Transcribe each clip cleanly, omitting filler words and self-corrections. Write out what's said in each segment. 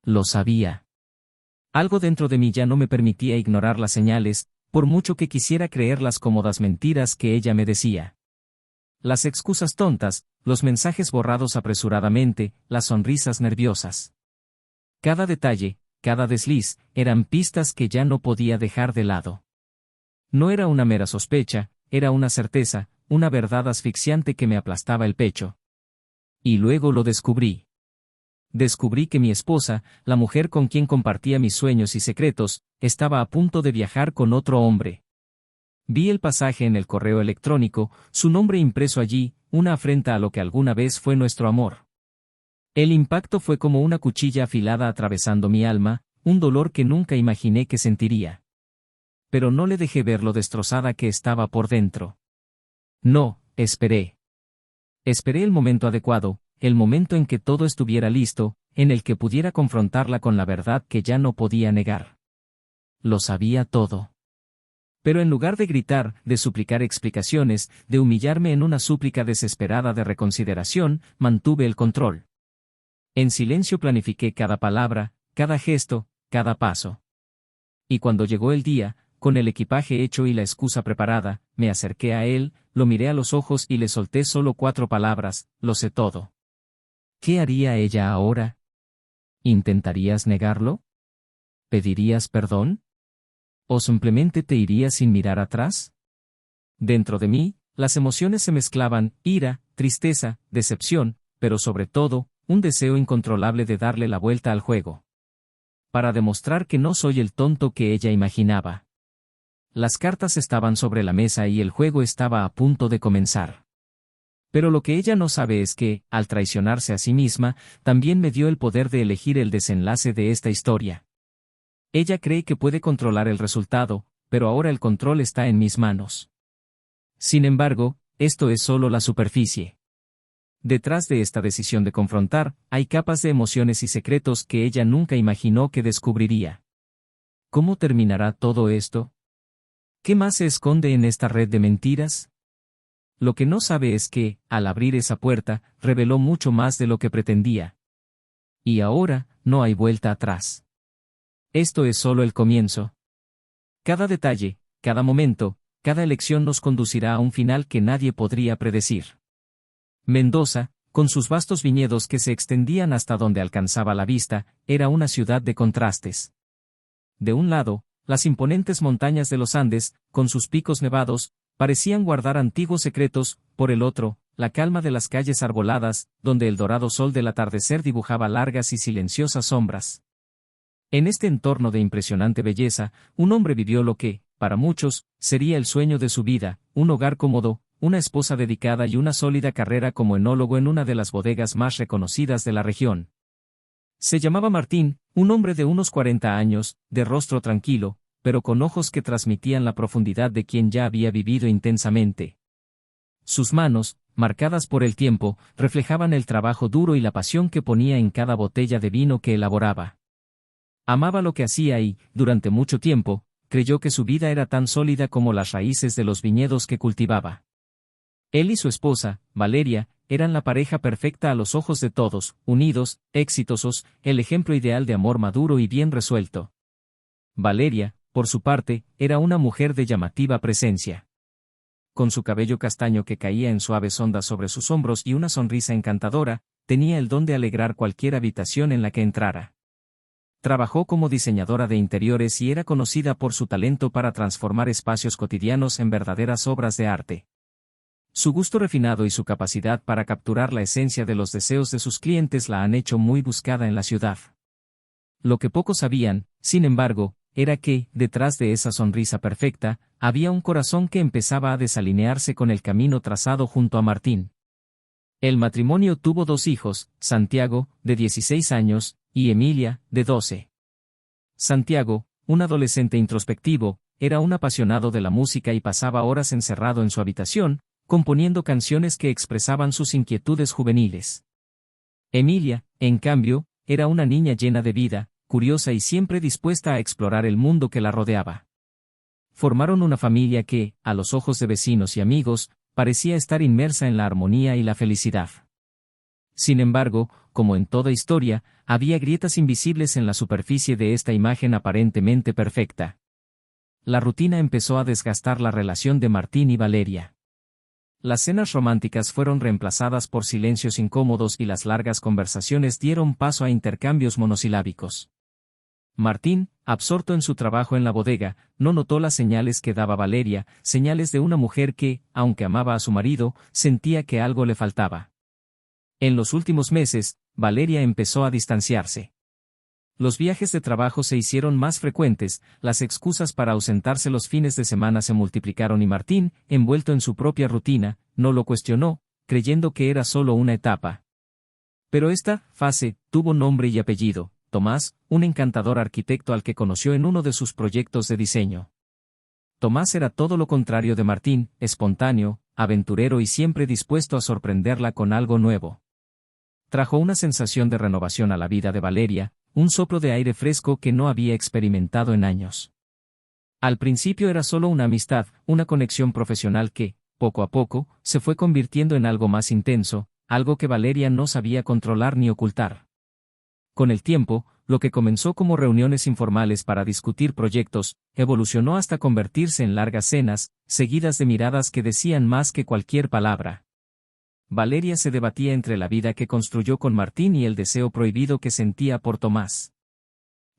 Lo sabía. Algo dentro de mí ya no me permitía ignorar las señales, por mucho que quisiera creer las cómodas mentiras que ella me decía. Las excusas tontas, los mensajes borrados apresuradamente, las sonrisas nerviosas. Cada detalle, cada desliz, eran pistas que ya no podía dejar de lado. No era una mera sospecha, era una certeza, una verdad asfixiante que me aplastaba el pecho. Y luego lo descubrí. Descubrí que mi esposa, la mujer con quien compartía mis sueños y secretos, estaba a punto de viajar con otro hombre. Vi el pasaje en el correo electrónico, su nombre impreso allí, una afrenta a lo que alguna vez fue nuestro amor. El impacto fue como una cuchilla afilada atravesando mi alma, un dolor que nunca imaginé que sentiría. Pero no le dejé ver lo destrozada que estaba por dentro. No, esperé. Esperé el momento adecuado, el momento en que todo estuviera listo, en el que pudiera confrontarla con la verdad que ya no podía negar. Lo sabía todo. Pero en lugar de gritar, de suplicar explicaciones, de humillarme en una súplica desesperada de reconsideración, mantuve el control. En silencio planifiqué cada palabra, cada gesto, cada paso. Y cuando llegó el día, con el equipaje hecho y la excusa preparada, me acerqué a él, lo miré a los ojos y le solté solo 4 palabras: lo sé todo. ¿Qué haría ella ahora? ¿Intentarías negarlo? ¿Pedirías perdón? ¿O simplemente te irías sin mirar atrás? Dentro de mí, las emociones se mezclaban: ira, tristeza, decepción, pero sobre todo, un deseo incontrolable de darle la vuelta al juego. Para demostrar que no soy el tonto que ella imaginaba. Las cartas estaban sobre la mesa y el juego estaba a punto de comenzar. Pero lo que ella no sabe es que, al traicionarse a sí misma, también me dio el poder de elegir el desenlace de esta historia. Ella cree que puede controlar el resultado, pero ahora el control está en mis manos. Sin embargo, esto es solo la superficie. Detrás de esta decisión de confrontar, hay capas de emociones y secretos que ella nunca imaginó que descubriría. ¿Cómo terminará todo esto? ¿Qué más se esconde en esta red de mentiras? Lo que no sabe es que, al abrir esa puerta, reveló mucho más de lo que pretendía. Y ahora, no hay vuelta atrás. Esto es solo el comienzo. Cada detalle, cada momento, cada elección nos conducirá a un final que nadie podría predecir. Mendoza, con sus vastos viñedos que se extendían hasta donde alcanzaba la vista, era una ciudad de contrastes. De un lado, las imponentes montañas de los Andes, con sus picos nevados, parecían guardar antiguos secretos; por el otro, la calma de las calles arboladas, donde el dorado sol del atardecer dibujaba largas y silenciosas sombras. En este entorno de impresionante belleza, un hombre vivió lo que, para muchos, sería el sueño de su vida: un hogar cómodo, una esposa dedicada y una sólida carrera como enólogo en una de las bodegas más reconocidas de la región. Se llamaba Martín, un hombre de unos 40 años, de rostro tranquilo, pero con ojos que transmitían la profundidad de quien ya había vivido intensamente. Sus manos, marcadas por el tiempo, reflejaban el trabajo duro y la pasión que ponía en cada botella de vino que elaboraba. Amaba lo que hacía y, durante mucho tiempo, creyó que su vida era tan sólida como las raíces de los viñedos que cultivaba. Él y su esposa, Valeria, eran la pareja perfecta a los ojos de todos: unidos, exitosos, el ejemplo ideal de amor maduro y bien resuelto. Valeria, por su parte, era una mujer de llamativa presencia. Con su cabello castaño que caía en suaves ondas sobre sus hombros y una sonrisa encantadora, tenía el don de alegrar cualquier habitación en la que entrara. Trabajó como diseñadora de interiores y era conocida por su talento para transformar espacios cotidianos en verdaderas obras de arte. Su gusto refinado y su capacidad para capturar la esencia de los deseos de sus clientes la han hecho muy buscada en la ciudad. Lo que pocos sabían, sin embargo, era que, detrás de esa sonrisa perfecta, había un corazón que empezaba a desalinearse con el camino trazado junto a Martín. El matrimonio tuvo 2 hijos, Santiago, de 16 años, y Emilia, de 12. Santiago, un adolescente introspectivo, era un apasionado de la música y pasaba horas encerrado en su habitación, componiendo canciones que expresaban sus inquietudes juveniles. Emilia, en cambio, era una niña llena de vida, curiosa y siempre dispuesta a explorar el mundo que la rodeaba. Formaron una familia que, a los ojos de vecinos y amigos, parecía estar inmersa en la armonía y la felicidad. Sin embargo, como en toda historia, había grietas invisibles en la superficie de esta imagen aparentemente perfecta. La rutina empezó a desgastar la relación de Martín y Valeria. Las cenas románticas fueron reemplazadas por silencios incómodos y las largas conversaciones dieron paso a intercambios monosilábicos. Martín, absorto en su trabajo en la bodega, no notó las señales que daba Valeria, señales de una mujer que, aunque amaba a su marido, sentía que algo le faltaba. En los últimos meses, Valeria empezó a distanciarse. Los viajes de trabajo se hicieron más frecuentes, las excusas para ausentarse los fines de semana se multiplicaron y Martín, envuelto en su propia rutina, no lo cuestionó, creyendo que era solo una etapa. Pero esta fase tuvo nombre y apellido: Tomás, un encantador arquitecto al que conoció en uno de sus proyectos de diseño. Tomás era todo lo contrario de Martín, espontáneo, aventurero y siempre dispuesto a sorprenderla con algo nuevo. Trajo una sensación de renovación a la vida de Valeria, un soplo de aire fresco que no había experimentado en años. Al principio era solo una amistad, una conexión profesional que, poco a poco, se fue convirtiendo en algo más intenso, algo que Valeria no sabía controlar ni ocultar. Con el tiempo, lo que comenzó como reuniones informales para discutir proyectos, evolucionó hasta convertirse en largas cenas, seguidas de miradas que decían más que cualquier palabra. Valeria se debatía entre la vida que construyó con Martín y el deseo prohibido que sentía por Tomás.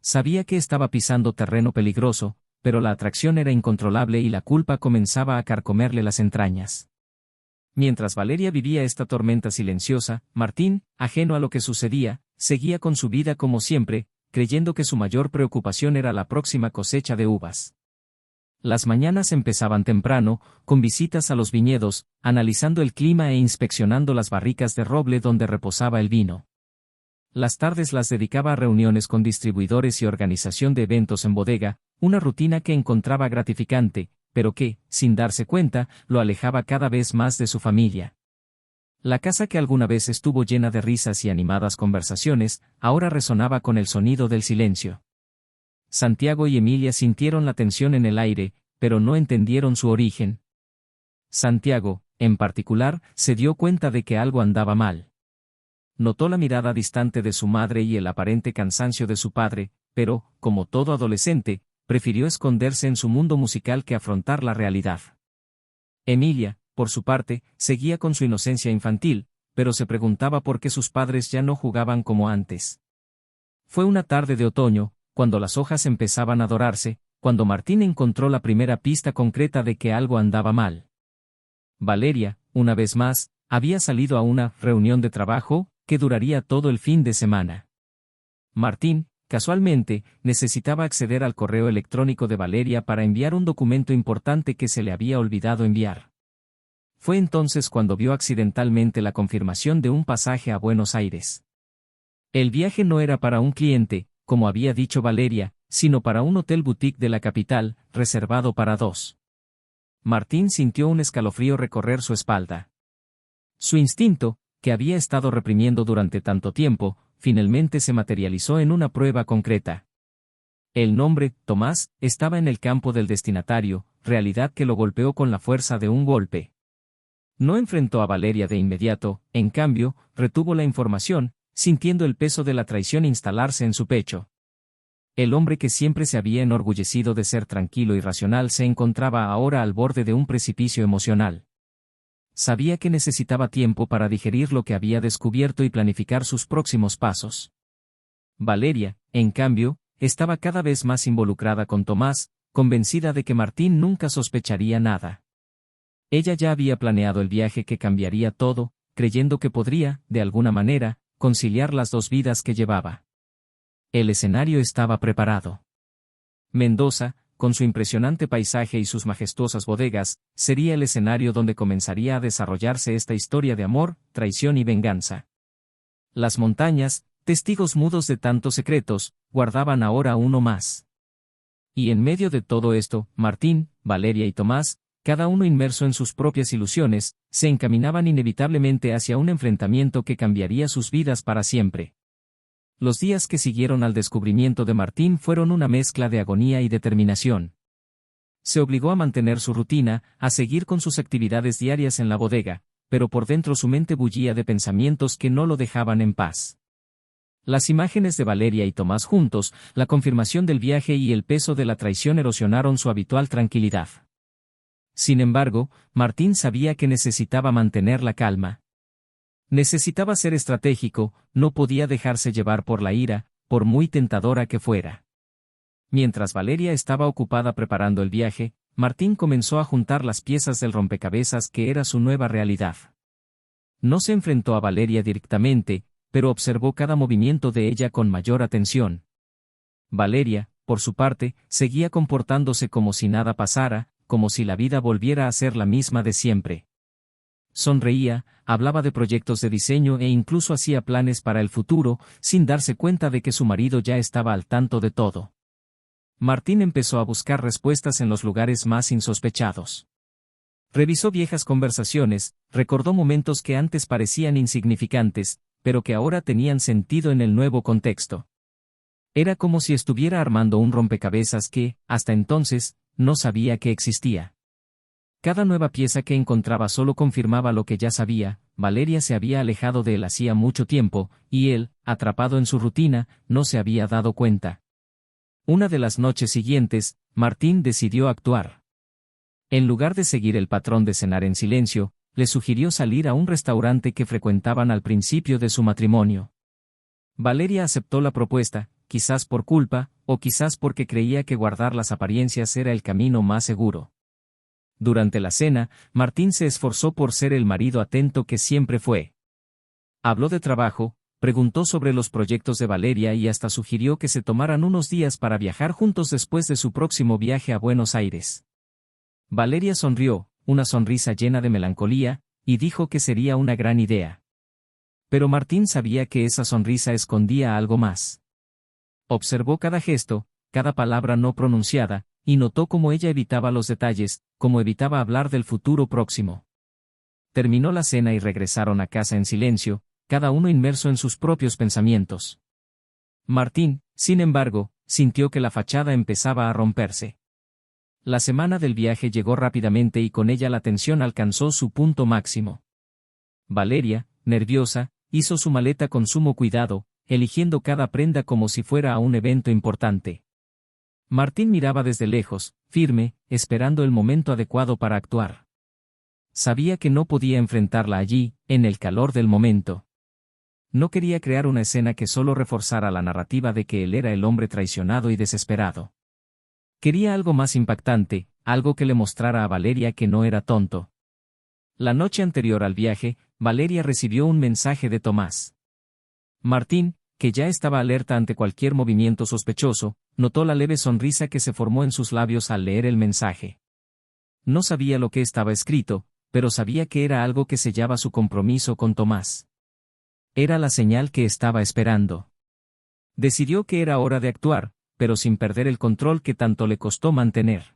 Sabía que estaba pisando terreno peligroso, pero la atracción era incontrolable y la culpa comenzaba a carcomerle las entrañas. Mientras Valeria vivía esta tormenta silenciosa, Martín, ajeno a lo que sucedía, seguía con su vida como siempre, creyendo que su mayor preocupación era la próxima cosecha de uvas. Las mañanas empezaban temprano, con visitas a los viñedos, analizando el clima e inspeccionando las barricas de roble donde reposaba el vino. Las tardes las dedicaba a reuniones con distribuidores y organización de eventos en bodega, una rutina que encontraba gratificante, pero que, sin darse cuenta, lo alejaba cada vez más de su familia. La casa que alguna vez estuvo llena de risas y animadas conversaciones, ahora resonaba con el sonido del silencio. Santiago y Emilia sintieron la tensión en el aire, pero no entendieron su origen. Santiago, en particular, se dio cuenta de que algo andaba mal. Notó la mirada distante de su madre y el aparente cansancio de su padre, pero, como todo adolescente, prefirió esconderse en su mundo musical que afrontar la realidad. Emilia, por su parte, seguía con su inocencia infantil, pero se preguntaba por qué sus padres ya no jugaban como antes. Fue una tarde de otoño, cuando las hojas empezaban a dorarse, cuando Martín encontró la primera pista concreta de que algo andaba mal. Valeria, una vez más, había salido a una reunión de trabajo que duraría todo el fin de semana. Martín, casualmente, necesitaba acceder al correo electrónico de Valeria para enviar un documento importante que se le había olvidado enviar. Fue entonces cuando vio accidentalmente la confirmación de un pasaje a Buenos Aires. El viaje no era para un cliente, como había dicho Valeria, sino para un hotel boutique de la capital, reservado para 2. Martín sintió un escalofrío recorrer su espalda. Su instinto, que había estado reprimiendo durante tanto tiempo, finalmente se materializó en una prueba concreta. El nombre, Tomás, estaba en el campo del destinatario, realidad que lo golpeó con la fuerza de un golpe. No enfrentó a Valeria de inmediato, en cambio, retuvo la información, sintiendo el peso de la traición instalarse en su pecho. El hombre que siempre se había enorgullecido de ser tranquilo y racional se encontraba ahora al borde de un precipicio emocional. Sabía que necesitaba tiempo para digerir lo que había descubierto y planificar sus próximos pasos. Valeria, en cambio, estaba cada vez más involucrada con Tomás, convencida de que Martín nunca sospecharía nada. Ella ya había planeado el viaje que cambiaría todo, creyendo que podría, de alguna manera, conciliar las dos vidas que llevaba. El escenario estaba preparado. Mendoza, con su impresionante paisaje y sus majestuosas bodegas, sería el escenario donde comenzaría a desarrollarse esta historia de amor, traición y venganza. Las montañas, testigos mudos de tantos secretos, guardaban ahora uno más. Y en medio de todo esto, Martín, Valeria y Tomás, cada uno inmerso en sus propias ilusiones, se encaminaban inevitablemente hacia un enfrentamiento que cambiaría sus vidas para siempre. Los días que siguieron al descubrimiento de Martín fueron una mezcla de agonía y determinación. Se obligó a mantener su rutina, a seguir con sus actividades diarias en la bodega, pero por dentro su mente bullía de pensamientos que no lo dejaban en paz. Las imágenes de Valeria y Tomás juntos, la confirmación del viaje y el peso de la traición erosionaron su habitual tranquilidad. Sin embargo, Martín sabía que necesitaba mantener la calma. Necesitaba ser estratégico, no podía dejarse llevar por la ira, por muy tentadora que fuera. Mientras Valeria estaba ocupada preparando el viaje, Martín comenzó a juntar las piezas del rompecabezas que era su nueva realidad. No se enfrentó a Valeria directamente, pero observó cada movimiento de ella con mayor atención. Valeria, por su parte, seguía comportándose como si nada pasara, como si la vida volviera a ser la misma de siempre. Sonreía, hablaba de proyectos de diseño e incluso hacía planes para el futuro, sin darse cuenta de que su marido ya estaba al tanto de todo. Martín empezó a buscar respuestas en los lugares más insospechados. Revisó viejas conversaciones, recordó momentos que antes parecían insignificantes, pero que ahora tenían sentido en el nuevo contexto. Era como si estuviera armando un rompecabezas que, hasta entonces, no sabía que existía. Cada nueva pieza que encontraba solo confirmaba lo que ya sabía: Valeria se había alejado de él hacía mucho tiempo, y él, atrapado en su rutina, no se había dado cuenta. Una de las noches siguientes, Martín decidió actuar. En lugar de seguir el patrón de cenar en silencio, le sugirió salir a un restaurante que frecuentaban al principio de su matrimonio. Valeria aceptó la propuesta, quizás por culpa, o quizás porque creía que guardar las apariencias era el camino más seguro. Durante la cena, Martín se esforzó por ser el marido atento que siempre fue. Habló de trabajo, preguntó sobre los proyectos de Valeria y hasta sugirió que se tomaran unos días para viajar juntos después de su próximo viaje a Buenos Aires. Valeria sonrió, una sonrisa llena de melancolía, y dijo que sería una gran idea. Pero Martín sabía que esa sonrisa escondía algo más. Observó cada gesto, cada palabra no pronunciada, y notó cómo ella evitaba los detalles, cómo evitaba hablar del futuro próximo. Terminó la cena y regresaron a casa en silencio, cada uno inmerso en sus propios pensamientos. Martín, sin embargo, sintió que la fachada empezaba a romperse. La semana del viaje llegó rápidamente y con ella la tensión alcanzó su punto máximo. Valeria, nerviosa, hizo su maleta con sumo cuidado, eligiendo cada prenda como si fuera a un evento importante. Martín miraba desde lejos, firme, esperando el momento adecuado para actuar. Sabía que no podía enfrentarla allí, en el calor del momento. No quería crear una escena que solo reforzara la narrativa de que él era el hombre traicionado y desesperado. Quería algo más impactante, algo que le mostrara a Valeria que no era tonto. La noche anterior al viaje, Valeria recibió un mensaje de Tomás. Martín, que ya estaba alerta ante cualquier movimiento sospechoso, notó la leve sonrisa que se formó en sus labios al leer el mensaje. No sabía lo que estaba escrito, pero sabía que era algo que sellaba su compromiso con Tomás. Era la señal que estaba esperando. Decidió que era hora de actuar, pero sin perder el control que tanto le costó mantener.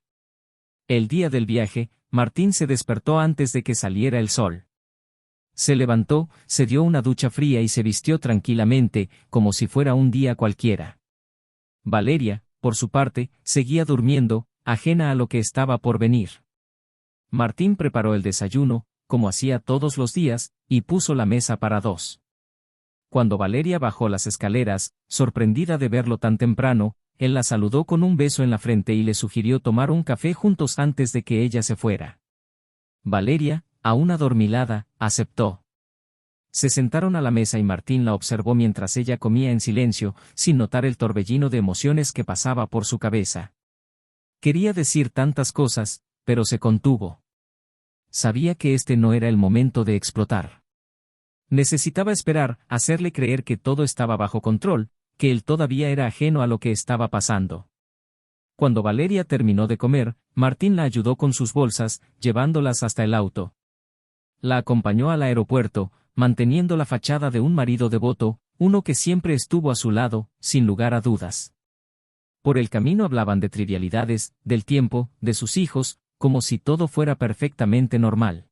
El día del viaje, Martín se despertó antes de que saliera el sol. Se levantó, se dio una ducha fría y se vistió tranquilamente, como si fuera un día cualquiera. Valeria, por su parte, seguía durmiendo, ajena a lo que estaba por venir. Martín preparó el desayuno, como hacía todos los días, y puso la mesa para dos. Cuando Valeria bajó las escaleras, sorprendida de verlo tan temprano, él la saludó con un beso en la frente y le sugirió tomar un café juntos antes de que ella se fuera. Valeria, aún adormilada, aceptó. Se sentaron a la mesa y Martín la observó mientras ella comía en silencio, sin notar el torbellino de emociones que pasaba por su cabeza. Quería decir tantas cosas, pero se contuvo. Sabía que este no era el momento de explotar. Necesitaba esperar, hacerle creer que todo estaba bajo control, que él todavía era ajeno a lo que estaba pasando. Cuando Valeria terminó de comer, Martín la ayudó con sus bolsas, llevándolas hasta el auto. La acompañó al aeropuerto, manteniendo la fachada de un marido devoto, uno que siempre estuvo a su lado, sin lugar a dudas. Por el camino hablaban de trivialidades, del tiempo, de sus hijos, como si todo fuera perfectamente normal.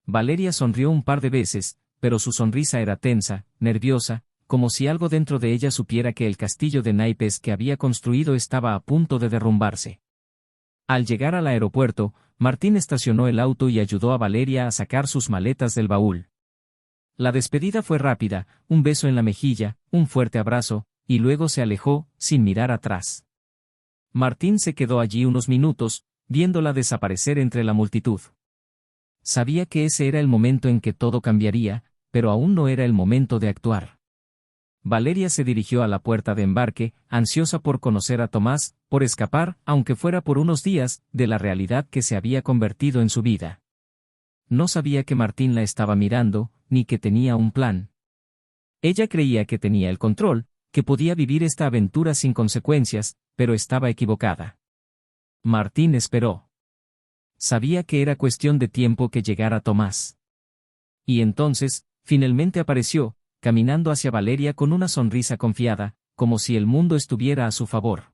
Valeria sonrió un par de veces, pero su sonrisa era tensa, nerviosa, como si algo dentro de ella supiera que el castillo de naipes que había construido estaba a punto de derrumbarse. Al llegar al aeropuerto, Martín estacionó el auto y ayudó a Valeria a sacar sus maletas del baúl. La despedida fue rápida, un beso en la mejilla, un fuerte abrazo, y luego se alejó, sin mirar atrás. Martín se quedó allí unos minutos, viéndola desaparecer entre la multitud. Sabía que ese era el momento en que todo cambiaría, pero aún no era el momento de actuar. Valeria se dirigió a la puerta de embarque, ansiosa por conocer a Tomás, por escapar, aunque fuera por unos días, de la realidad que se había convertido en su vida. No sabía que Martín la estaba mirando, ni que tenía un plan. Ella creía que tenía el control, que podía vivir esta aventura sin consecuencias, pero estaba equivocada. Martín esperó. Sabía que era cuestión de tiempo que llegara Tomás. Y entonces, finalmente apareció, caminando hacia Valeria con una sonrisa confiada, como si el mundo estuviera a su favor.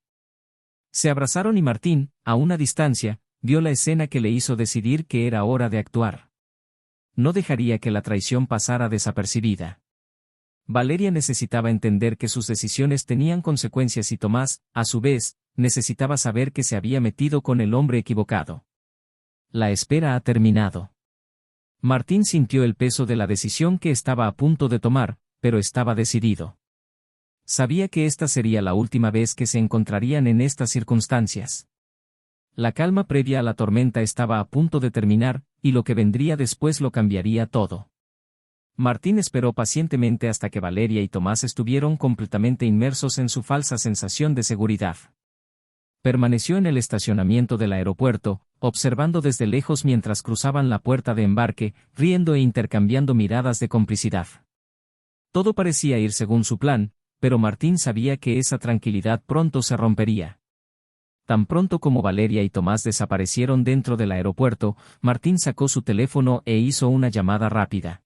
Se abrazaron y Martín, a una distancia, vio la escena que le hizo decidir que era hora de actuar. No dejaría que la traición pasara desapercibida. Valeria necesitaba entender que sus decisiones tenían consecuencias y Tomás, a su vez, necesitaba saber que se había metido con el hombre equivocado. La espera ha terminado. Martín sintió el peso de la decisión que estaba a punto de tomar, pero estaba decidido. Sabía que esta sería la última vez que se encontrarían en estas circunstancias. La calma previa a la tormenta estaba a punto de terminar, y lo que vendría después lo cambiaría todo. Martín esperó pacientemente hasta que Valeria y Tomás estuvieron completamente inmersos en su falsa sensación de seguridad. Permaneció en el estacionamiento del aeropuerto, observando desde lejos mientras cruzaban la puerta de embarque, riendo e intercambiando miradas de complicidad. Todo parecía ir según su plan, pero Martín sabía que esa tranquilidad pronto se rompería. Tan pronto como Valeria y Tomás desaparecieron dentro del aeropuerto, Martín sacó su teléfono e hizo una llamada rápida.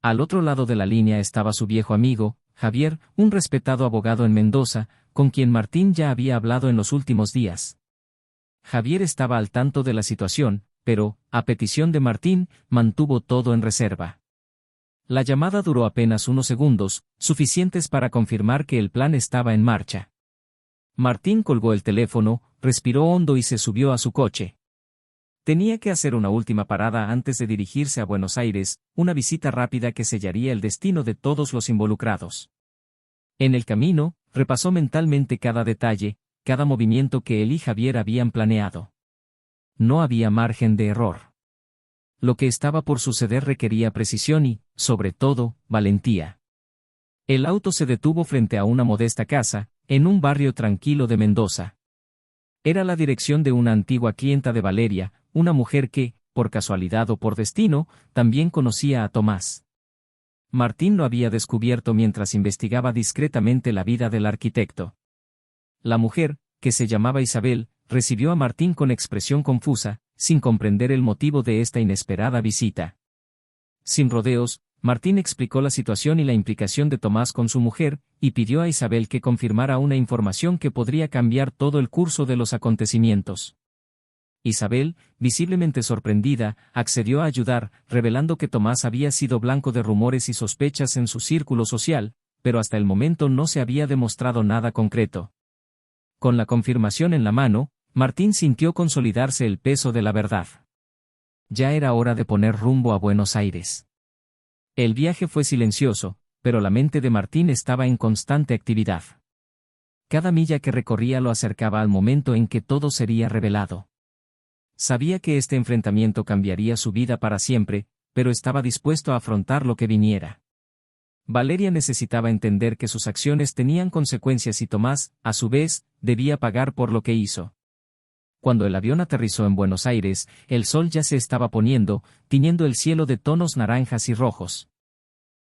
Al otro lado de la línea estaba su viejo amigo, Javier, un respetado abogado en Mendoza, con quien Martín ya había hablado en los últimos días. Javier estaba al tanto de la situación, pero, a petición de Martín, mantuvo todo en reserva. La llamada duró apenas unos segundos, suficientes para confirmar que el plan estaba en marcha. Martín colgó el teléfono, respiró hondo y se subió a su coche. Tenía que hacer una última parada antes de dirigirse a Buenos Aires, una visita rápida que sellaría el destino de todos los involucrados. En el camino, repasó mentalmente cada detalle, cada movimiento que él y Javier habían planeado. No había margen de error. Lo que estaba por suceder requería precisión y, sobre todo, valentía. El auto se detuvo frente a una modesta casa, en un barrio tranquilo de Mendoza. Era la dirección de una antigua clienta de Valeria, una mujer que, por casualidad o por destino, también conocía a Tomás. Martín lo había descubierto mientras investigaba discretamente la vida del arquitecto. La mujer, que se llamaba Isabel, recibió a Martín con expresión confusa, sin comprender el motivo de esta inesperada visita. Sin rodeos, Martín explicó la situación y la implicación de Tomás con su mujer, y pidió a Isabel que confirmara una información que podría cambiar todo el curso de los acontecimientos. Isabel, visiblemente sorprendida, accedió a ayudar, revelando que Tomás había sido blanco de rumores y sospechas en su círculo social, pero hasta el momento no se había demostrado nada concreto. Con la confirmación en la mano, Martín sintió consolidarse el peso de la verdad. Ya era hora de poner rumbo a Buenos Aires. El viaje fue silencioso, pero la mente de Martín estaba en constante actividad. Cada milla que recorría lo acercaba al momento en que todo sería revelado. Sabía que este enfrentamiento cambiaría su vida para siempre, pero estaba dispuesto a afrontar lo que viniera. Valeria necesitaba entender que sus acciones tenían consecuencias y Tomás, a su vez, debía pagar por lo que hizo. Cuando el avión aterrizó en Buenos Aires, el sol ya se estaba poniendo, tiñendo el cielo de tonos naranjas y rojos.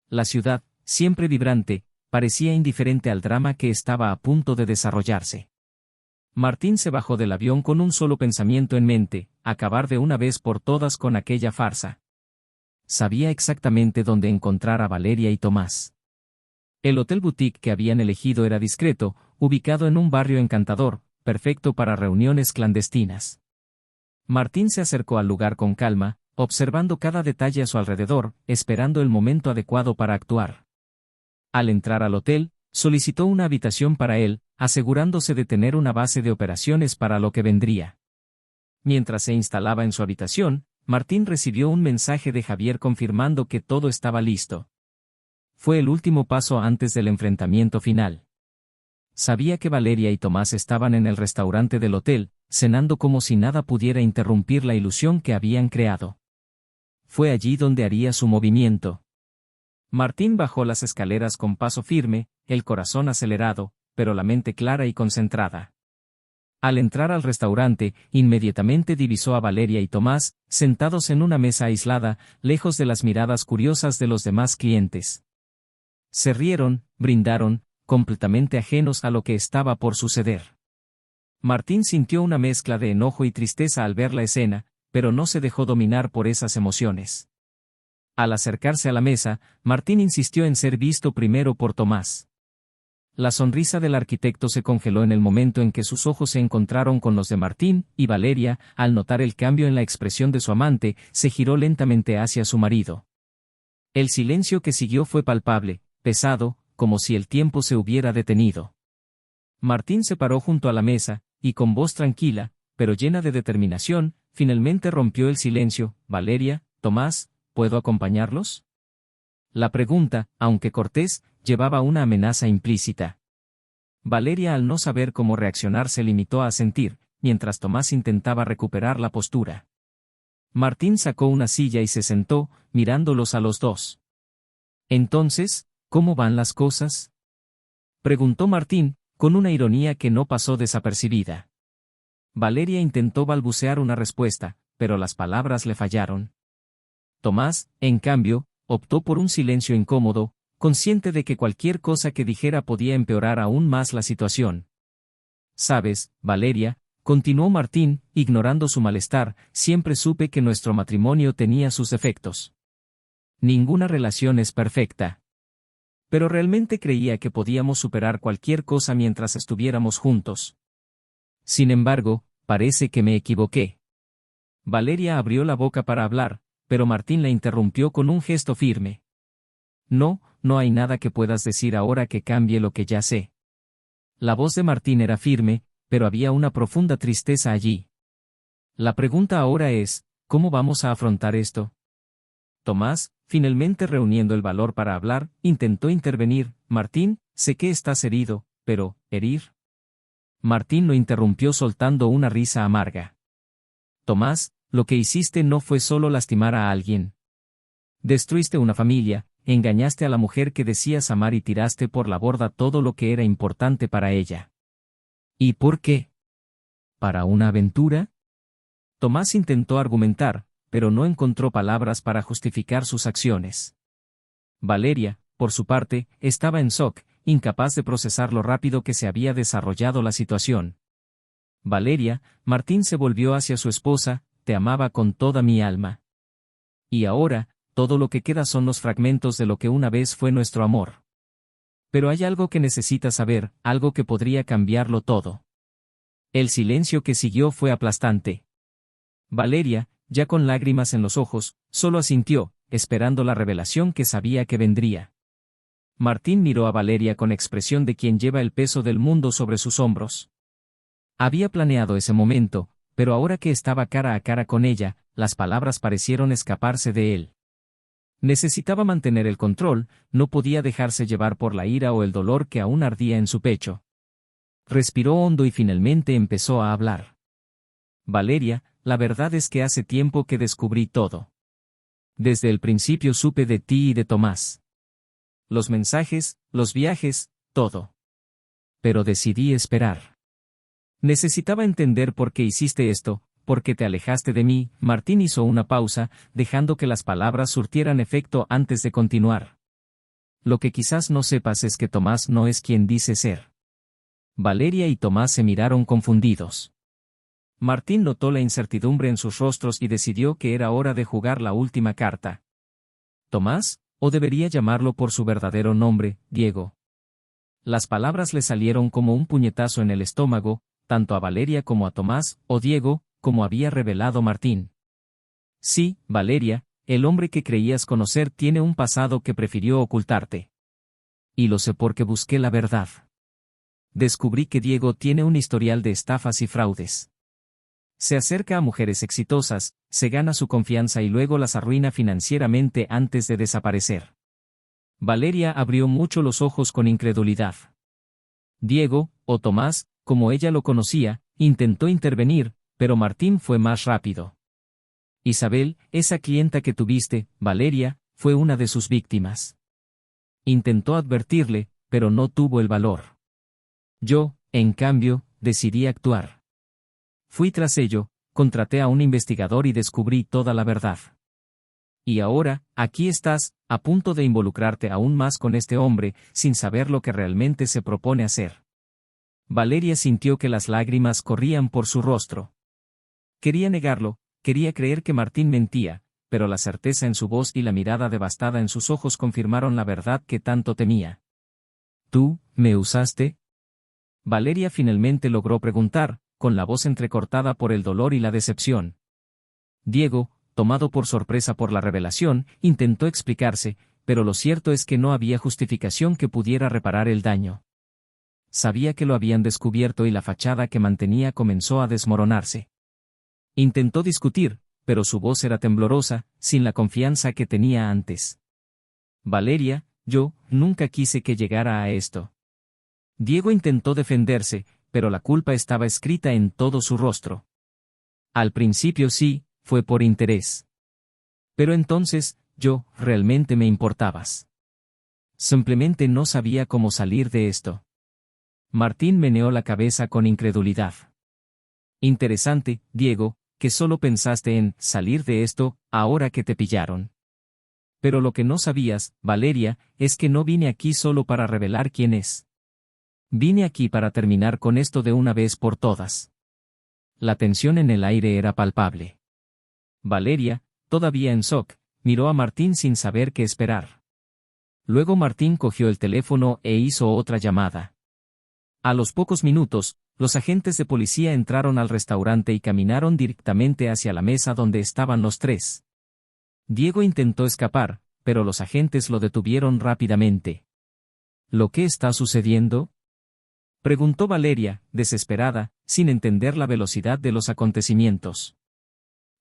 La ciudad, siempre vibrante, parecía indiferente al drama que estaba a punto de desarrollarse. Martín se bajó del avión con un solo pensamiento en mente: acabar de una vez por todas con aquella farsa. Sabía exactamente dónde encontrar a Valeria y Tomás. El hotel boutique que habían elegido era discreto, ubicado en un barrio encantador, perfecto para reuniones clandestinas. Martín se acercó al lugar con calma, observando cada detalle a su alrededor, esperando el momento adecuado para actuar. Al entrar al hotel, solicitó una habitación para él, asegurándose de tener una base de operaciones para lo que vendría. Mientras se instalaba en su habitación, Martín recibió un mensaje de Javier confirmando que todo estaba listo. Fue el último paso antes del enfrentamiento final. Sabía que Valeria y Tomás estaban en el restaurante del hotel, cenando como si nada pudiera interrumpir la ilusión que habían creado. Fue allí donde haría su movimiento. Martín bajó las escaleras con paso firme, el corazón acelerado, pero la mente clara y concentrada. Al entrar al restaurante, inmediatamente divisó a Valeria y Tomás, sentados en una mesa aislada, lejos de las miradas curiosas de los demás clientes. Se rieron, brindaron, completamente ajenos a lo que estaba por suceder. Martín sintió una mezcla de enojo y tristeza al ver la escena, pero no se dejó dominar por esas emociones. Al acercarse a la mesa, Martín insistió en ser visto primero por Tomás. La sonrisa del arquitecto se congeló en el momento en que sus ojos se encontraron con los de Martín, y Valeria, al notar el cambio en la expresión de su amante, se giró lentamente hacia su marido. El silencio que siguió fue palpable, pesado, como si el tiempo se hubiera detenido. Martín se paró junto a la mesa, y con voz tranquila, pero llena de determinación, finalmente rompió el silencio. «Valeria, Tomás, ¿puedo acompañarlos?». La pregunta, aunque cortés, llevaba una amenaza implícita. Valeria, al no saber cómo reaccionar, se limitó a asentir, mientras Tomás intentaba recuperar la postura. Martín sacó una silla y se sentó, mirándolos a los dos. «Entonces, ¿cómo van las cosas?», preguntó Martín, con una ironía que no pasó desapercibida. Valeria intentó balbucear una respuesta, pero las palabras le fallaron. Tomás, en cambio, optó por un silencio incómodo, consciente de que cualquier cosa que dijera podía empeorar aún más la situación. «Sabes, Valeria», continuó Martín, ignorando su malestar, «siempre supe que nuestro matrimonio tenía sus defectos. Ninguna relación es perfecta. Pero realmente creía que podíamos superar cualquier cosa mientras estuviéramos juntos. Sin embargo, parece que me equivoqué». Valeria abrió la boca para hablar, pero Martín la interrumpió con un gesto firme. «No, no hay nada que puedas decir ahora que cambie lo que ya sé». La voz de Martín era firme, pero había una profunda tristeza allí. «La pregunta ahora es, ¿cómo vamos a afrontar esto?». Tomás, finalmente reuniendo el valor para hablar, intentó intervenir. «Martín, sé que estás herido, pero, ¿herir?». Martín lo interrumpió soltando una risa amarga. «Tomás, lo que hiciste no fue solo lastimar a alguien. Destruiste una familia, engañaste a la mujer que decías amar y tiraste por la borda todo lo que era importante para ella». «¿Y por qué? ¿Para una aventura?». Tomás intentó argumentar, pero no encontró palabras para justificar sus acciones. Valeria, por su parte, estaba en shock, incapaz de procesar lo rápido que se había desarrollado la situación. «Valeria», Martín se volvió hacia su esposa, «te amaba con toda mi alma. Y ahora, todo lo que queda son los fragmentos de lo que una vez fue nuestro amor. Pero hay algo que necesitas saber, algo que podría cambiarlo todo». El silencio que siguió fue aplastante. Valeria, ya con lágrimas en los ojos, solo asintió, esperando la revelación que sabía que vendría. Martín miró a Valeria con expresión de quien lleva el peso del mundo sobre sus hombros. Había planeado ese momento, pero ahora que estaba cara a cara con ella, las palabras parecieron escaparse de él. Necesitaba mantener el control, no podía dejarse llevar por la ira o el dolor que aún ardía en su pecho. Respiró hondo y finalmente empezó a hablar. «Valeria, la verdad es que hace tiempo que descubrí todo. Desde el principio supe de ti y de Tomás. Los mensajes, los viajes, todo. Pero decidí esperar. Necesitaba entender por qué hiciste esto, por qué te alejaste de mí». Martín hizo una pausa, dejando que las palabras surtieran efecto antes de continuar. «Lo que quizás no sepas es que Tomás no es quien dice ser». Valeria y Tomás se miraron confundidos. Martín notó la incertidumbre en sus rostros y decidió que era hora de jugar la última carta. «¿Tomás? ¿O debería llamarlo por su verdadero nombre, Diego?». Las palabras le salieron como un puñetazo en el estómago, tanto a Valeria como a Tomás, o Diego, como había revelado Martín. «Sí, Valeria, el hombre que creías conocer tiene un pasado que prefirió ocultarte. Y lo sé porque busqué la verdad. Descubrí que Diego tiene un historial de estafas y fraudes. Se acerca a mujeres exitosas, se gana su confianza y luego las arruina financieramente antes de desaparecer. Valeria abrió mucho los ojos con incredulidad. Diego, o Tomás, como ella lo conocía, intentó intervenir, pero Martín fue más rápido. Isabel, esa clienta que tuviste, Valeria, fue una de sus víctimas. Intentó advertirle, pero no tuvo el valor. Yo, en cambio, decidí actuar. Fui tras ello, contraté a un investigador y descubrí toda la verdad. Y ahora, aquí estás, a punto de involucrarte aún más con este hombre, sin saber lo que realmente se propone hacer. Valeria sintió que las lágrimas corrían por su rostro. Quería negarlo, quería creer que Martín mentía, pero la certeza en su voz y la mirada devastada en sus ojos confirmaron la verdad que tanto temía. ¿Tú, me usaste? Valeria finalmente logró preguntar, con la voz entrecortada por el dolor y la decepción. Diego, tomado por sorpresa por la revelación, intentó explicarse, pero lo cierto es que no había justificación que pudiera reparar el daño. Sabía que lo habían descubierto y la fachada que mantenía comenzó a desmoronarse. Intentó discutir, pero su voz era temblorosa, sin la confianza que tenía antes. Valeria, yo nunca quise que llegara a esto. Diego intentó defenderse, pero la culpa estaba escrita en todo su rostro. Al principio sí, fue por interés. Pero entonces, yo, realmente me importabas. Simplemente no sabía cómo salir de esto. Martín meneó la cabeza con incredulidad. Interesante, Diego, que solo pensaste en salir de esto, ahora que te pillaron. Pero lo que no sabías, Valeria, es que no vine aquí solo para revelar quién es. Vine aquí para terminar con esto de una vez por todas. La tensión en el aire era palpable. Valeria, todavía en shock, miró a Martín sin saber qué esperar. Luego Martín cogió el teléfono e hizo otra llamada. A los pocos minutos, los agentes de policía entraron al restaurante y caminaron directamente hacia la mesa donde estaban los tres. Diego intentó escapar, pero los agentes lo detuvieron rápidamente. ¿Lo que está sucediendo?, preguntó Valeria, desesperada, sin entender la velocidad de los acontecimientos.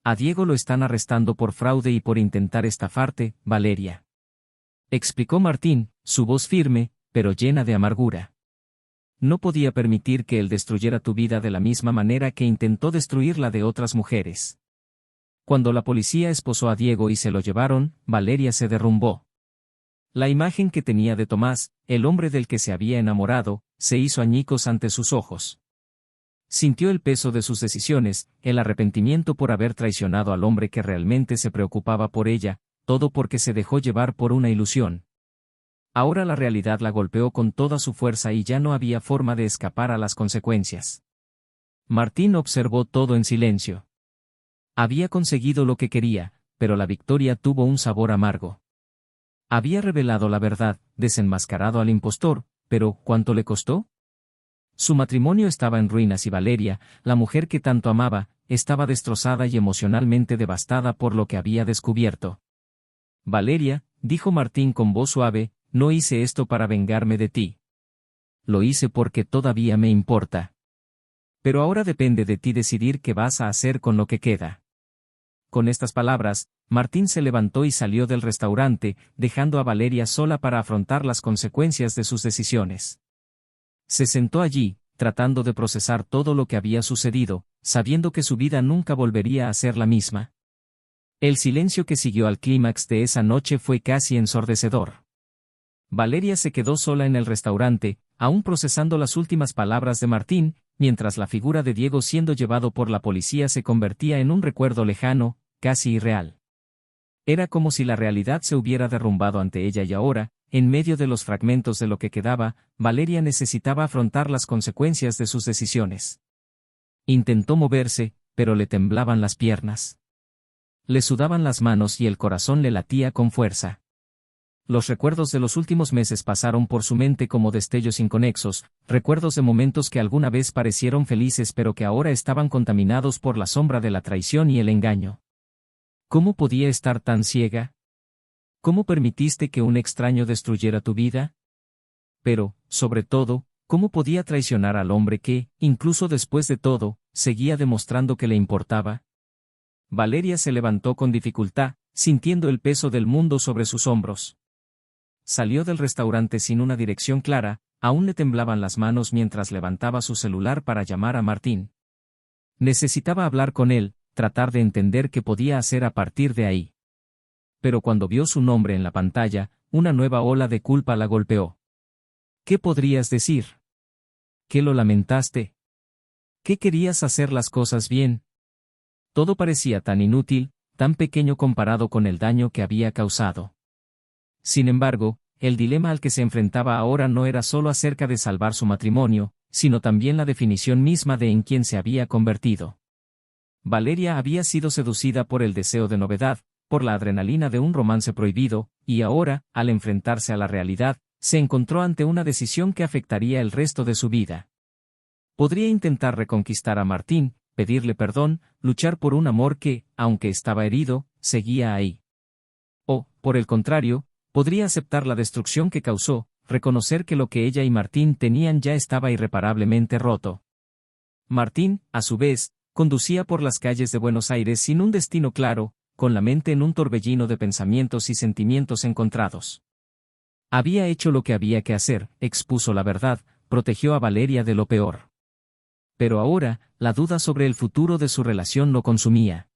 A Diego lo están arrestando por fraude y por intentar estafarte, Valeria, explicó Martín, su voz firme, pero llena de amargura. No podía permitir que él destruyera tu vida de la misma manera que intentó destruir la de otras mujeres. Cuando la policía esposó a Diego y se lo llevaron, Valeria se derrumbó. La imagen que tenía de Tomás, el hombre del que se había enamorado, se hizo añicos ante sus ojos. Sintió el peso de sus decisiones, el arrepentimiento por haber traicionado al hombre que realmente se preocupaba por ella, todo porque se dejó llevar por una ilusión. Ahora la realidad la golpeó con toda su fuerza y ya no había forma de escapar a las consecuencias. Martín observó todo en silencio. Había conseguido lo que quería, pero la victoria tuvo un sabor amargo. Había revelado la verdad, desenmascarado al impostor, pero ¿cuánto le costó? Su matrimonio estaba en ruinas y Valeria, la mujer que tanto amaba, estaba destrozada y emocionalmente devastada por lo que había descubierto. Valeria, dijo Martín con voz suave, no hice esto para vengarme de ti. Lo hice porque todavía me importa. Pero ahora depende de ti decidir qué vas a hacer con lo que queda. Con estas palabras, Martín se levantó y salió del restaurante, dejando a Valeria sola para afrontar las consecuencias de sus decisiones. Se sentó allí, tratando de procesar todo lo que había sucedido, sabiendo que su vida nunca volvería a ser la misma. El silencio que siguió al clímax de esa noche fue casi ensordecedor. Valeria se quedó sola en el restaurante, aún procesando las últimas palabras de Martín, mientras la figura de Diego siendo llevado por la policía se convertía en un recuerdo lejano, casi irreal. Era como si la realidad se hubiera derrumbado ante ella y ahora, en medio de los fragmentos de lo que quedaba, Valeria necesitaba afrontar las consecuencias de sus decisiones. Intentó moverse, pero le temblaban las piernas. Le sudaban las manos y el corazón le latía con fuerza. Los recuerdos de los últimos meses pasaron por su mente como destellos inconexos, recuerdos de momentos que alguna vez parecieron felices pero que ahora estaban contaminados por la sombra de la traición y el engaño. ¿Cómo podía estar tan ciega? ¿Cómo permitiste que un extraño destruyera tu vida? Pero, sobre todo, ¿cómo podía traicionar al hombre que, incluso después de todo, seguía demostrando que le importaba. Valeria se levantó con dificultad, sintiendo el peso del mundo sobre sus hombros. Salió del restaurante sin una dirección clara, aún le temblaban las manos mientras levantaba su celular para llamar a Martín. Necesitaba hablar con él, tratar de entender qué podía hacer a partir de ahí. Pero cuando vio su nombre en la pantalla, una nueva ola de culpa la golpeó. ¿Qué podrías decir? ¿Qué lo lamentaste? ¿Qué querías hacer las cosas bien? Todo parecía tan inútil, tan pequeño comparado con el daño que había causado. Sin embargo, el dilema al que se enfrentaba ahora no era solo acerca de salvar su matrimonio, sino también la definición misma de en quién se había convertido. Valeria había sido seducida por el deseo de novedad, por la adrenalina de un romance prohibido, y ahora, al enfrentarse a la realidad, se encontró ante una decisión que afectaría el resto de su vida. Podría intentar reconquistar a Martín, pedirle perdón, luchar por un amor que, aunque estaba herido, seguía ahí. O, por el contrario, podría aceptar la destrucción que causó, reconocer que lo que ella y Martín tenían ya estaba irreparablemente roto. Martín, a su vez, conducía por las calles de Buenos Aires sin un destino claro, con la mente en un torbellino de pensamientos y sentimientos encontrados. Había hecho lo que había que hacer, expuso la verdad, protegió a Valeria de lo peor. Pero ahora, la duda sobre el futuro de su relación lo consumía.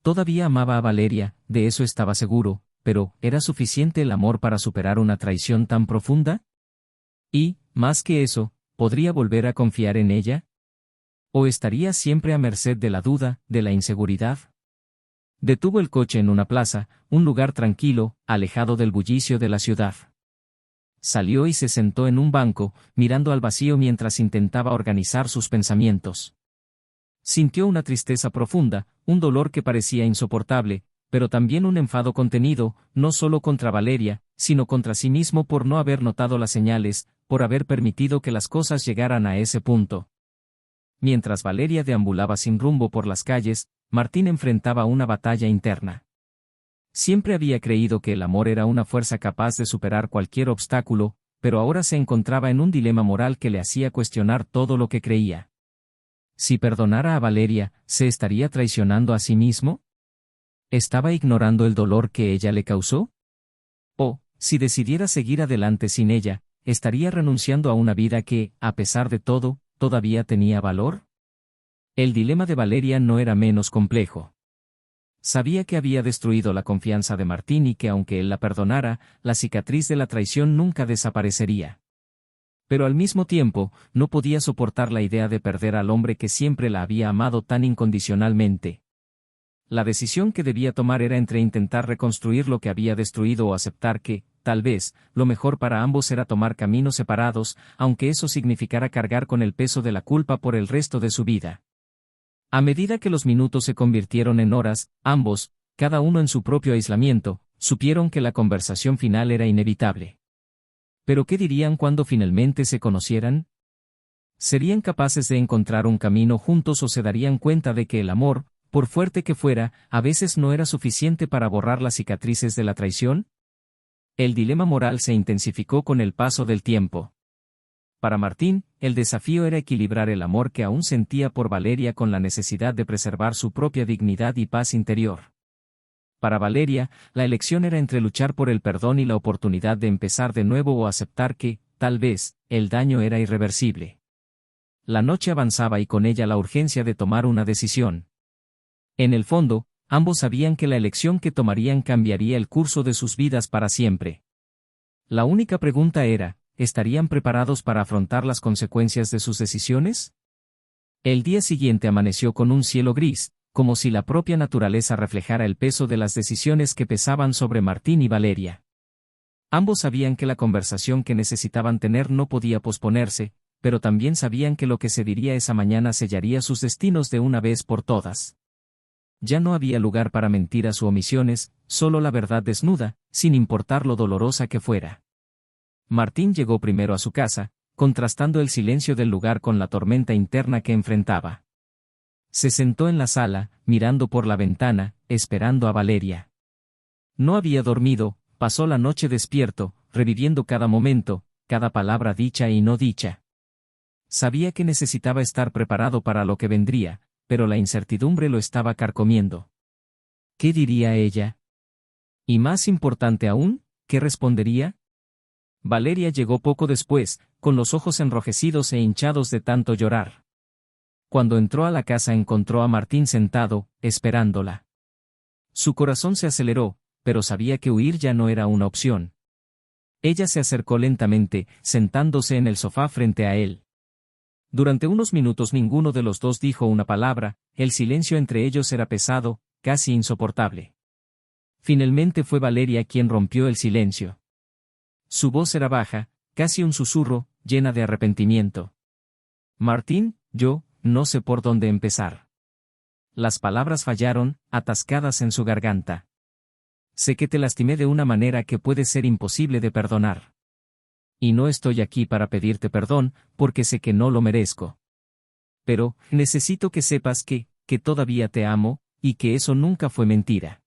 Todavía amaba a Valeria, de eso estaba seguro, pero ¿era suficiente el amor para superar una traición tan profunda? Y, más que eso, ¿podría volver a confiar en ella? ¿O estaría siempre a merced de la duda, de la inseguridad? Detuvo el coche en una plaza, un lugar tranquilo, alejado del bullicio de la ciudad. Salió y se sentó en un banco, mirando al vacío mientras intentaba organizar sus pensamientos. Sintió una tristeza profunda, un dolor que parecía insoportable, pero también un enfado contenido, no solo contra Valeria, sino contra sí mismo por no haber notado las señales, por haber permitido que las cosas llegaran a ese punto. Mientras Valeria deambulaba sin rumbo por las calles, Martín enfrentaba una batalla interna. Siempre había creído que el amor era una fuerza capaz de superar cualquier obstáculo, pero ahora se encontraba en un dilema moral que le hacía cuestionar todo lo que creía. Si perdonara a Valeria, ¿se estaría traicionando a sí mismo? ¿Estaba ignorando el dolor que ella le causó? O, si decidiera seguir adelante sin ella, ¿estaría renunciando a una vida que, a pesar de todo, todavía tenía valor? El dilema de Valeria no era menos complejo. Sabía que había destruido la confianza de Martín y que aunque él la perdonara, la cicatriz de la traición nunca desaparecería. Pero al mismo tiempo, no podía soportar la idea de perder al hombre que siempre la había amado tan incondicionalmente. La decisión que debía tomar era entre intentar reconstruir lo que había destruido o aceptar que, tal vez, lo mejor para ambos era tomar caminos separados, aunque eso significara cargar con el peso de la culpa por el resto de su vida. A medida que los minutos se convirtieron en horas, ambos, cada uno en su propio aislamiento, supieron que la conversación final era inevitable. ¿Pero qué dirían cuando finalmente se conocieran? ¿Serían capaces de encontrar un camino juntos o se darían cuenta de que el amor, por fuerte que fuera, a veces no era suficiente para borrar las cicatrices de la traición? El dilema moral se intensificó con el paso del tiempo. Para Martín, el desafío era equilibrar el amor que aún sentía por Valeria con la necesidad de preservar su propia dignidad y paz interior. Para Valeria, la elección era entre luchar por el perdón y la oportunidad de empezar de nuevo o aceptar que, tal vez, el daño era irreversible. La noche avanzaba y con ella la urgencia de tomar una decisión. En el fondo, ambos sabían que la elección que tomarían cambiaría el curso de sus vidas para siempre. La única pregunta era, ¿estarían preparados para afrontar las consecuencias de sus decisiones? El día siguiente amaneció con un cielo gris, como si la propia naturaleza reflejara el peso de las decisiones que pesaban sobre Martín y Valeria. Ambos sabían que la conversación que necesitaban tener no podía posponerse, pero también sabían que lo que se diría esa mañana sellaría sus destinos de una vez por todas. Ya no había lugar para mentiras u omisiones, solo la verdad desnuda, sin importar lo dolorosa que fuera. Martín llegó primero a su casa, contrastando el silencio del lugar con la tormenta interna que enfrentaba. Se sentó en la sala, mirando por la ventana, esperando a Valeria. No había dormido, pasó la noche despierto, reviviendo cada momento, cada palabra dicha y no dicha. Sabía que necesitaba estar preparado para lo que vendría, pero la incertidumbre lo estaba carcomiendo. ¿Qué diría ella? Y más importante aún, ¿qué respondería? Valeria llegó poco después, con los ojos enrojecidos e hinchados de tanto llorar. Cuando entró a la casa encontró a Martín sentado, esperándola. Su corazón se aceleró, pero sabía que huir ya no era una opción. Ella se acercó lentamente, sentándose en el sofá frente a él. Durante unos minutos ninguno de los dos dijo una palabra, el silencio entre ellos era pesado, casi insoportable. Finalmente fue Valeria quien rompió el silencio. Su voz era baja, casi un susurro, llena de arrepentimiento. Martín, yo, no sé por dónde empezar. Las palabras fallaron, atascadas en su garganta. Sé que te lastimé de una manera que puede ser imposible de perdonar. Y no estoy aquí para pedirte perdón, porque sé que no lo merezco. Pero, necesito que sepas que todavía te amo, y que eso nunca fue mentira.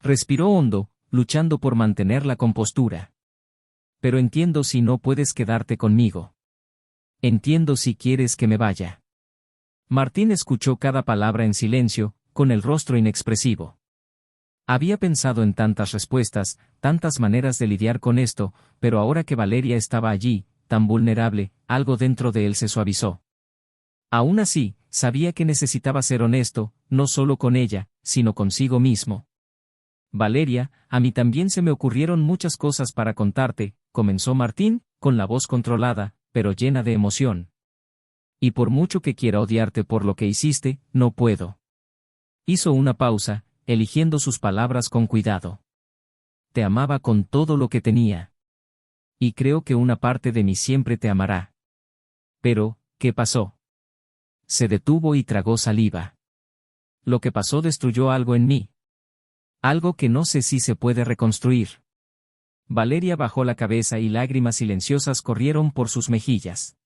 Respiró hondo, luchando por mantener la compostura. Pero entiendo si no puedes quedarte conmigo. Entiendo si quieres que me vaya. Martín escuchó cada palabra en silencio, con el rostro inexpresivo. Había pensado en tantas respuestas, tantas maneras de lidiar con esto, pero ahora que Valeria estaba allí, tan vulnerable, algo dentro de él se suavizó. Aún así, sabía que necesitaba ser honesto, no solo con ella, sino consigo mismo. Valeria, a mí también se me ocurrieron muchas cosas para contarte, comenzó Martín, con la voz controlada, pero llena de emoción. Y por mucho que quiera odiarte por lo que hiciste, no puedo. Hizo una pausa, eligiendo sus palabras con cuidado. Te amaba con todo lo que tenía. Y creo que una parte de mí siempre te amará. Pero, ¿qué pasó? Se detuvo y tragó saliva. Lo que pasó destruyó algo en mí. Algo que no sé si se puede reconstruir. Valeria bajó la cabeza y lágrimas silenciosas corrieron por sus mejillas.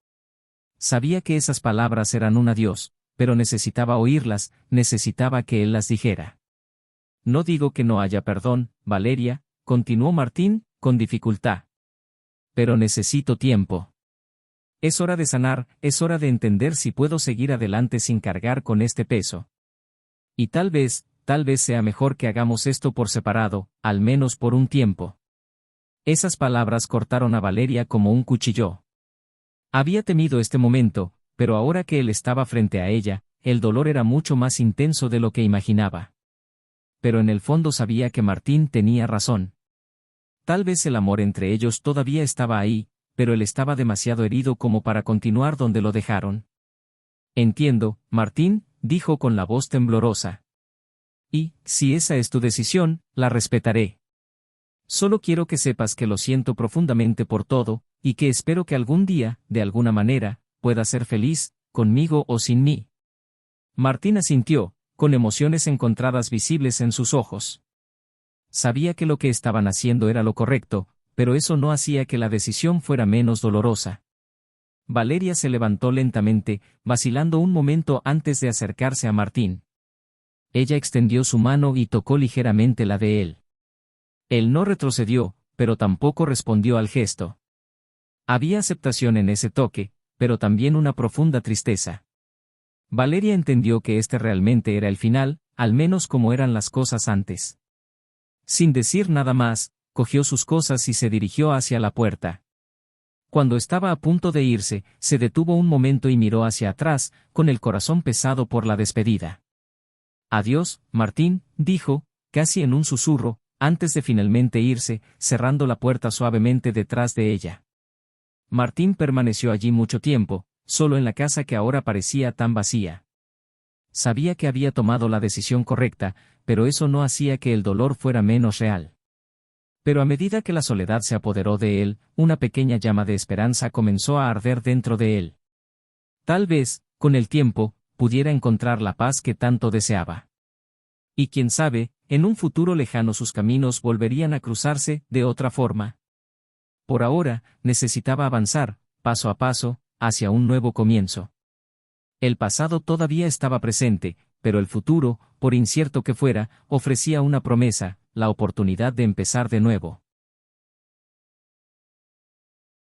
Sabía que esas palabras eran un adiós, pero necesitaba oírlas, necesitaba que él las dijera. No digo que no haya perdón, Valeria, continuó Martín, con dificultad. Pero necesito tiempo. Es hora de sanar, es hora de entender si puedo seguir adelante sin cargar con este peso. Y tal vez sea mejor que hagamos esto por separado, al menos por un tiempo. Esas palabras cortaron a Valeria como un cuchillo. Había temido este momento, pero ahora que él estaba frente a ella, el dolor era mucho más intenso de lo que imaginaba. Pero en el fondo sabía que Martín tenía razón. Tal vez el amor entre ellos todavía estaba ahí, pero él estaba demasiado herido como para continuar donde lo dejaron. Entiendo, Martín, dijo con la voz temblorosa. Y, si esa es tu decisión, la respetaré. Solo quiero que sepas que lo siento profundamente por todo, y que espero que algún día, de alguna manera, puedas ser feliz, conmigo o sin mí. Martín asintió, con emociones encontradas visibles en sus ojos. Sabía que lo que estaban haciendo era lo correcto, pero eso no hacía que la decisión fuera menos dolorosa. Valeria se levantó lentamente, vacilando un momento antes de acercarse a Martín. Ella extendió su mano y tocó ligeramente la de él. Él no retrocedió, pero tampoco respondió al gesto. Había aceptación en ese toque, pero también una profunda tristeza. Valeria entendió que este realmente era el final, al menos como eran las cosas antes. Sin decir nada más, cogió sus cosas y se dirigió hacia la puerta. Cuando estaba a punto de irse, se detuvo un momento y miró hacia atrás, con el corazón pesado por la despedida. Adiós, Martín, dijo, casi en un susurro, antes de finalmente irse, cerrando la puerta suavemente detrás de ella. Martín permaneció allí mucho tiempo, solo en la casa que ahora parecía tan vacía. Sabía que había tomado la decisión correcta, pero eso no hacía que el dolor fuera menos real. Pero a medida que la soledad se apoderó de él, una pequeña llama de esperanza comenzó a arder dentro de él. Tal vez, con el tiempo, pudiera encontrar la paz que tanto deseaba. Y quién sabe, en un futuro lejano sus caminos volverían a cruzarse de otra forma. Por ahora, necesitaba avanzar, paso a paso, hacia un nuevo comienzo. El pasado todavía estaba presente, pero el futuro, por incierto que fuera, ofrecía una promesa, la oportunidad de empezar de nuevo.